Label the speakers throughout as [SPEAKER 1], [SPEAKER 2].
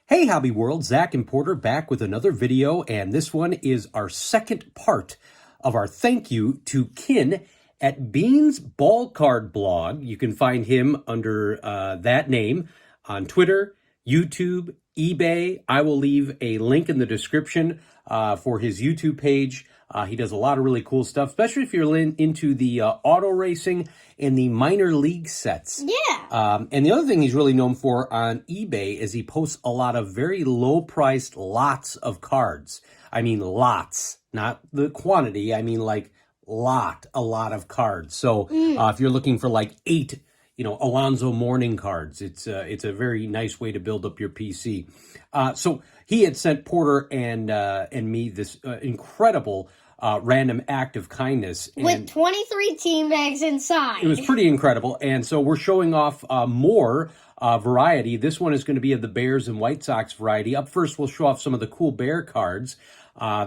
[SPEAKER 1] Hey Hobby World, Zach and Porter back with another video, and this one is our second part of our thank you to Kin at Bean's Ball Card blog. You can find him under that name on Twitter, YouTube, eBay. I will leave a link in the description for his YouTube page. He does a lot of really cool stuff, especially if you're into the auto racing and the minor league sets.
[SPEAKER 2] Yeah.
[SPEAKER 1] And the other thing he's really known for on eBay is he posts a lot of very low-priced lots of cards. I mean lots, not the quantity. I mean like a lot of cards. So if you're looking for like 8, Alonzo Mourning cards, it's a very nice way to build up your PC. So he had sent Porter and me this incredible random act of kindness.
[SPEAKER 2] With 23 team bags inside.
[SPEAKER 1] It was pretty incredible. And so we're showing off more variety. This one is going to be of the Bears and White Sox variety. Up first, we'll show off some of the cool Bear cards.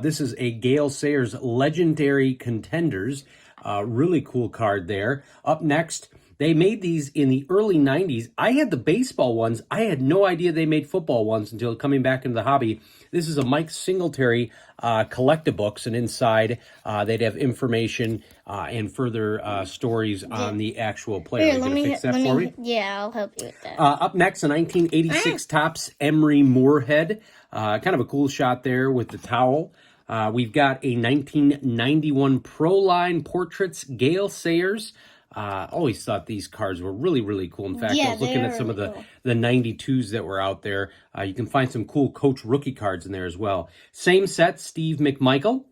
[SPEAKER 1] This is a Gale Sayers Legendary Contenders. Really cool card there. Up next, they made these in the early 90s. I had the baseball ones. I had no idea they made football ones until coming back into the hobby. This is a Mike Singletary collectabooks, and inside they'd have information and further stories on the actual player.
[SPEAKER 2] Here,
[SPEAKER 1] let me fix that for me?
[SPEAKER 2] Yeah, I'll help you with that.
[SPEAKER 1] Up next, a 1986 Topps Emery Moorhead. Kind of a cool shot there with the towel. We've got a 1991 Pro Line Portraits Gale Sayers. Always thought these cards were really, really cool. In fact, I was looking at some of the 92s that were out there. You can find some cool Coach rookie cards in there as well. Same set, Steve McMichael.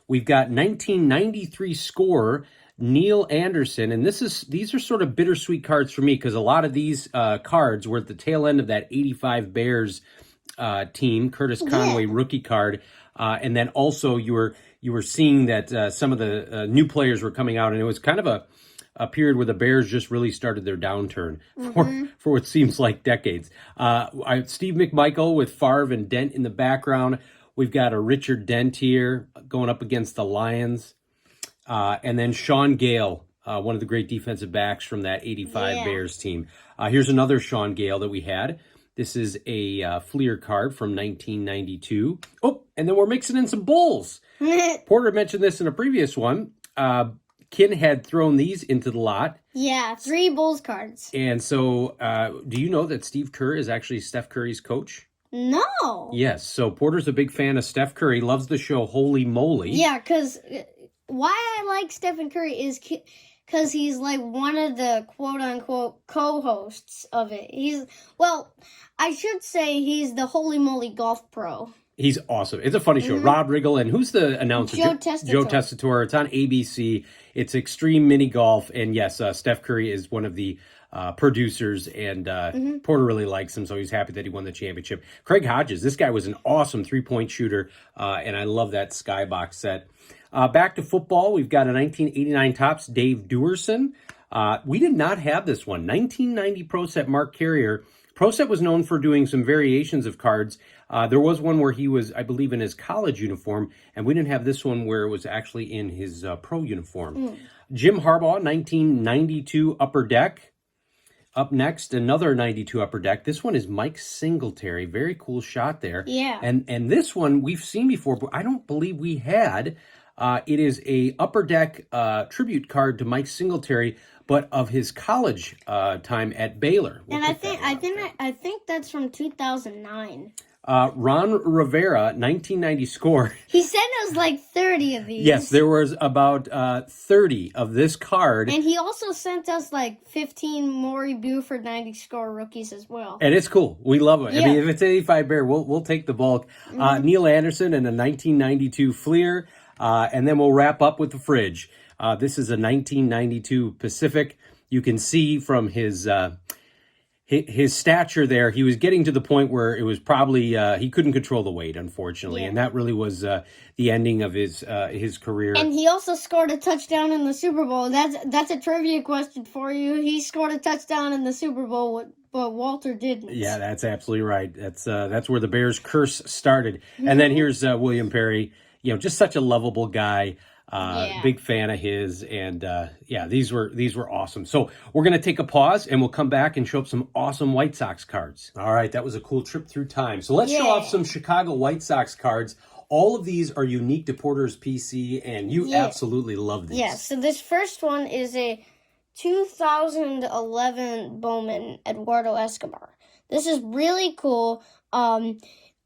[SPEAKER 1] We've got 1993 scorer Neil Anderson, and these are sort of bittersweet cards for me because a lot of these cards were at the tail end of that 85 Bears team, Curtis Conway rookie card, and then also you were seeing that some of the new players were coming out, and it was kind of a period where the Bears just really started their downturn for what seems like decades. Steve McMichael with Favre and Dent in the background. We've got a Richard Dent here going up against the Lions. And then Sean Gale, one of the great defensive backs from that 85 Bears team. Here's another Sean Gale that we had. This is a Fleer card from 1992. Oh, and then we're mixing in some Bulls. Porter mentioned this in a previous one. Kin had thrown these into the lot.
[SPEAKER 2] Yeah, 3 Bulls cards.
[SPEAKER 1] And so, do you know that Steve Kerr is actually Steph Curry's coach?
[SPEAKER 2] No.
[SPEAKER 1] Yes, so Porter's a big fan of Steph Curry, loves the show Holy Moly.
[SPEAKER 2] Yeah, because why I like Stephen Curry is because he's like one of the quote-unquote co-hosts of it. I should say he's the Holy Moly golf pro.
[SPEAKER 1] He's awesome. It's a funny show. Rob Riggle, and who's the announcer?
[SPEAKER 2] Joe Tessitore.
[SPEAKER 1] Joe Tessitore. It's on ABC. It's Extreme Mini Golf, and yes, Steph Curry is one of the producers, and Porter really likes him, so he's happy that he won the championship. Craig Hodges, this guy was an awesome three-point shooter, and I love that Skybox set. Back to football, we've got a 1989 Topps Dave Duerson. We did not have this one. 1990 Pro Set Mark Carrier. Pro Set was known for doing some variations of cards. There was one where he was, I believe, in his college uniform, and we didn't have this one where it was actually in his pro uniform. Jim Harbaugh, 1992 Upper Deck. Up next, another 92 Upper Deck. This one is Mike Singletary. Very cool shot there.
[SPEAKER 2] Yeah.
[SPEAKER 1] And this one we've seen before, but I don't believe we had. It is a Upper Deck tribute card to Mike Singletary, but of his college time at Baylor.
[SPEAKER 2] And I think that's from 2009.
[SPEAKER 1] Ron Rivera, 1990 score.
[SPEAKER 2] He said it was like 30 of these.
[SPEAKER 1] Yes, there was about 30 of this card.
[SPEAKER 2] And he also sent us like 15 Maury Buford 90 score rookies as well.
[SPEAKER 1] And it's cool. We love it.
[SPEAKER 2] Yeah.
[SPEAKER 1] I mean, if it's 85 Bear, we'll take the bulk. Neil Anderson and a 1992 Fleer. And then we'll wrap up with the fridge. This is a 1992 Pacific. You can see from his stature there, he was getting to the point where it was probably he couldn't control the weight, unfortunately, and that really was the ending of his career.
[SPEAKER 2] And he also scored a touchdown in the Super Bowl. That's a trivia question for you. He scored a touchdown in the Super Bowl, but Walter didn't.
[SPEAKER 1] Yeah, that's absolutely right. That's where the Bears curse started. And then here's William Perry. Just such a lovable guy. Big fan of his, and yeah, these were awesome. So we're gonna take a pause, and we'll come back and show up some awesome White Sox cards. All right, that was a cool trip through time. So let's show off some Chicago White Sox cards. All of these are unique to Porter's PC, and you absolutely love these.
[SPEAKER 2] Yeah. So this first one is a 2011 Bowman Eduardo Escobar. This is really cool.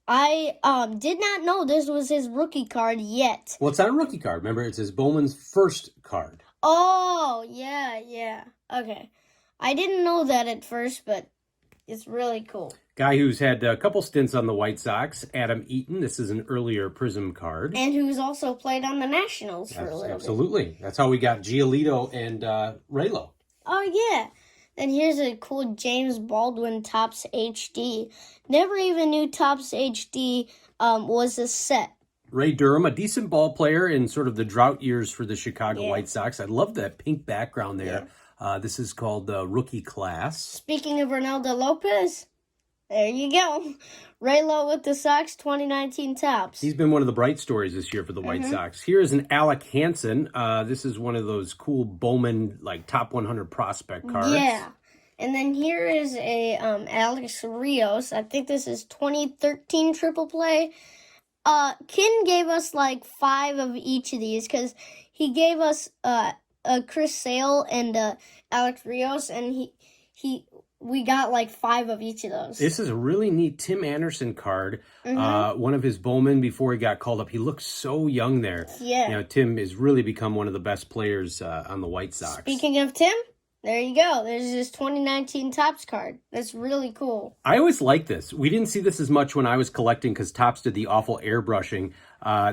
[SPEAKER 2] I did not know this was his rookie card yet.
[SPEAKER 1] Well, it's not a rookie card. Remember, it's his Bowman's first card.
[SPEAKER 2] Oh, yeah. Okay. I didn't know that at first, but it's really cool.
[SPEAKER 1] Guy who's had a couple stints on the White Sox, Adam Eaton. This is an earlier Prism card.
[SPEAKER 2] And who's also played on the Nationals for a little bit.
[SPEAKER 1] Absolutely. That's how we got Giolito and Raylo.
[SPEAKER 2] Oh, yeah. And here's a cool James Baldwin Topps HD. Never even knew Topps HD was a set.
[SPEAKER 1] Ray Durham, a decent ball player in sort of the drought years for the Chicago White Sox. I love that pink background there. This is called the Rookie Class.
[SPEAKER 2] Speaking of Ronaldo Lopez, there you go. Raylo with the Sox 2019 Topps.
[SPEAKER 1] He's been one of the bright stories this year for the White Sox. Here is an Alec Hansen. This is one of those cool Bowman, like, top 100 prospect cards.
[SPEAKER 2] Yeah. And then here is a Alex Rios. I think this is 2013 triple play. Ken gave us like 5 of each of these because he gave us a Chris Sale and Alex Rios, and we got like 5 of each of those.
[SPEAKER 1] This is a really neat Tim Anderson card. One of his Bowman before he got called up. He looks so young there.
[SPEAKER 2] Yeah.
[SPEAKER 1] You know, Tim has really become one of the best players on the White Sox.
[SPEAKER 2] Speaking of Tim, there you go. There's his 2019 Topps card. That's really cool.
[SPEAKER 1] I always like this. We didn't see this as much when I was collecting because Topps did the awful airbrushing.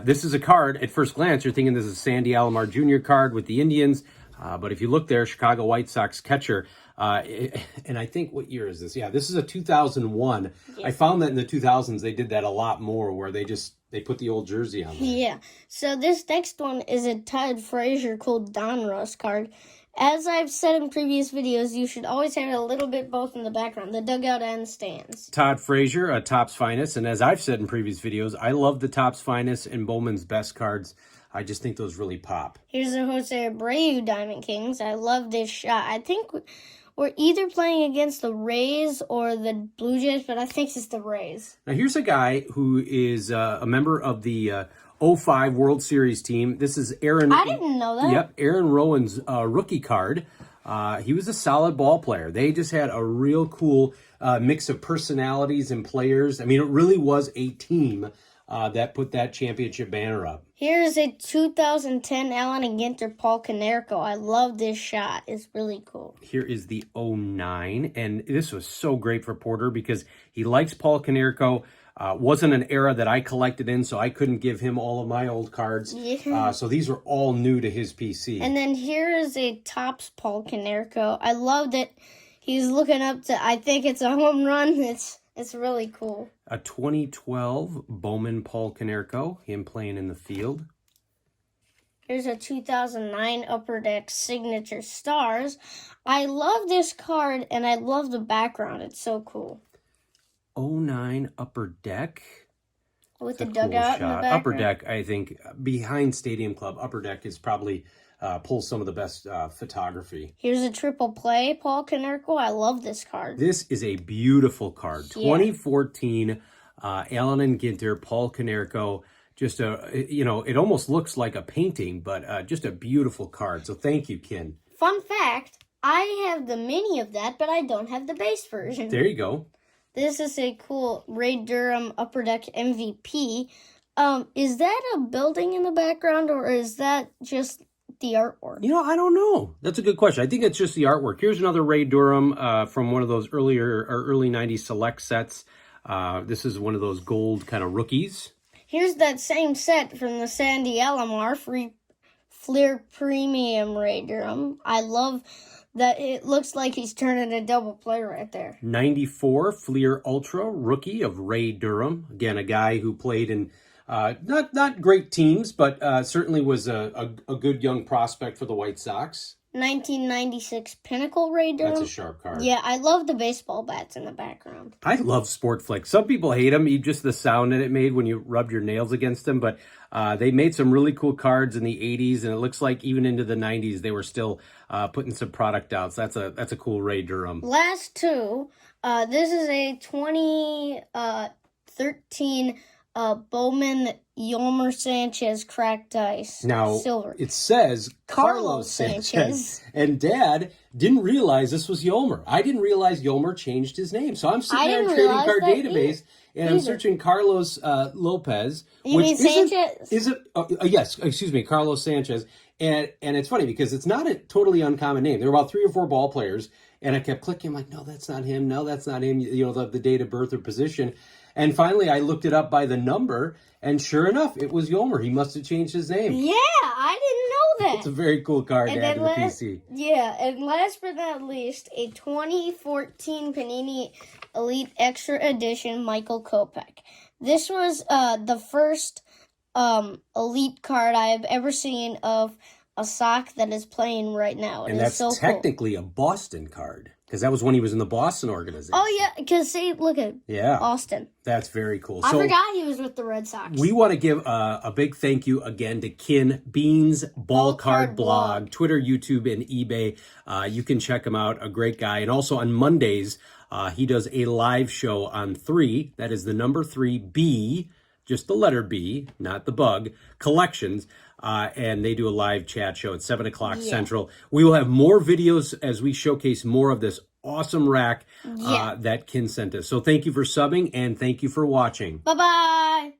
[SPEAKER 1] This is a card, at first glance, you're thinking this is a Sandy Alomar Jr. card with the Indians. But if you look there, Chicago White Sox catcher. And I think, what year is this? Yeah, this is a 2001. Yeah. I found that in the 2000s they did that a lot more, where they put the old jersey on there.
[SPEAKER 2] Yeah. So this next one is a Todd Frazier called Donruss card. As I've said in previous videos, you should always have a little bit both in the background, the dugout and stands.
[SPEAKER 1] Todd Frazier, a Topps Finest, and as I've said in previous videos, I love the Topps Finest and Bowman's best cards. I just think those really pop.
[SPEAKER 2] Here's a Jose Abreu Diamond Kings. I love this shot. I think we're either playing against the Rays or the Blue Jays, but I think it's the Rays.
[SPEAKER 1] Now here's a guy who is a member of the 05 World Series team. This is Aaron.
[SPEAKER 2] I didn't know that.
[SPEAKER 1] Yep, Aaron Rowan's rookie card. He was a solid ball player. They just had a real cool mix of personalities and players. I mean, it really was a team that put that championship banner up.
[SPEAKER 2] Here's a 2010 Allen and Ginter Paul Konerko. I love this shot. It's really cool.
[SPEAKER 1] Here is the 09, and this was so great for Porter because he likes Paul Konerko. Wasn't an era that I collected in, so I couldn't give him all of my old cards. Yeah. So these are all new to his PC.
[SPEAKER 2] And then here is a Topps Paul Konerko. I love that he's looking up to, I think it's a home run. It's really cool.
[SPEAKER 1] A 2012 Bowman Paul Konerko, him playing in the field.
[SPEAKER 2] Here's a 2009 Upper Deck Signature Stars. I love this card, and I love the background. It's so cool.
[SPEAKER 1] 09 Upper Deck.
[SPEAKER 2] With the dugout in the background.
[SPEAKER 1] Upper Deck, I think, behind Stadium Club, Upper Deck is probably pulls some of the best photography.
[SPEAKER 2] Here's a triple play, Paul Konerko. I love this card.
[SPEAKER 1] This is a beautiful card. Yeah. 2014 Allen and Ginter, Paul Konerko. Just it almost looks like a painting, but just a beautiful card. So thank you, Ken.
[SPEAKER 2] Fun fact, I have the mini of that, but I don't have the base version.
[SPEAKER 1] There you go.
[SPEAKER 2] This is a cool Ray Durham Upper Deck MVP. Is that a building in the background, or is that just the artwork?
[SPEAKER 1] You know, I don't know. That's a good question. I think it's just the artwork. Here's another Ray Durham from one of those early 90s select sets. This is one of those gold kind of rookies.
[SPEAKER 2] Here's that same set from the Sandy Alomar Fleer Premium Ray Durham. I love that it looks like he's turning a double play right there.
[SPEAKER 1] 94 Fleer Ultra rookie of Ray Durham. Again, a guy who played in not great teams, but certainly was a good young prospect for the White Sox.
[SPEAKER 2] 1996 Pinnacle Ray Durham.
[SPEAKER 1] That's a sharp card.
[SPEAKER 2] Yeah, I love the baseball bats in the background.
[SPEAKER 1] I love Sport Flick. Some people hate them, just the sound that it made when you rubbed your nails against them. But they made some really cool cards in the 80s, and it looks like even into the 90s they were still putting some product out. So that's a cool Ray Durham.
[SPEAKER 2] Last two. This is a 2013 Bowman Yolmer Sanchez cracked ice.
[SPEAKER 1] Now,
[SPEAKER 2] silver.
[SPEAKER 1] It says Carlos Sanchez. And Dad didn't realize this was Yolmer. I didn't realize Yolmer changed his name. So I'm sitting there in Trading Card Database, and I'm searching Carlos Lopez.
[SPEAKER 2] You mean Sanchez?
[SPEAKER 1] Yes, excuse me, Carlos Sanchez. And it's funny because it's not a totally uncommon name. There were about 3 or 4 ball players, and I kept clicking. I'm like, no, that's not him. No, that's not him. You know, the date of birth or position. And finally, I looked it up by the number, and sure enough, it was Yolmer. He must have changed his name.
[SPEAKER 2] Yeah, I didn't know that.
[SPEAKER 1] It's a very cool card to add to the PC.
[SPEAKER 2] Yeah, and last but not least, a 2014 Panini Elite Extra Edition Michael Kopeck. This was the first Elite card I have ever seen of a sock that is playing right now.
[SPEAKER 1] And that's
[SPEAKER 2] so
[SPEAKER 1] technically a Boston card, because that was when he was in the Boston organization.
[SPEAKER 2] Oh, yeah, because see, look at Austin.
[SPEAKER 1] That's very cool.
[SPEAKER 2] I forgot he was with the Red Sox.
[SPEAKER 1] We want to give a big thank you again to Kin Beans Ball Card Blog, Twitter, YouTube, and eBay. You can check him out, a great guy. And also on Mondays, he does a live show on 3, that is the number 3B, just the letter B, not the bug, collections. And they do a live chat show at 7 o'clock Central. We will have more videos as we showcase more of this awesome rack that Kin sent us. So thank you for subbing, and thank you for watching.
[SPEAKER 2] Bye-bye.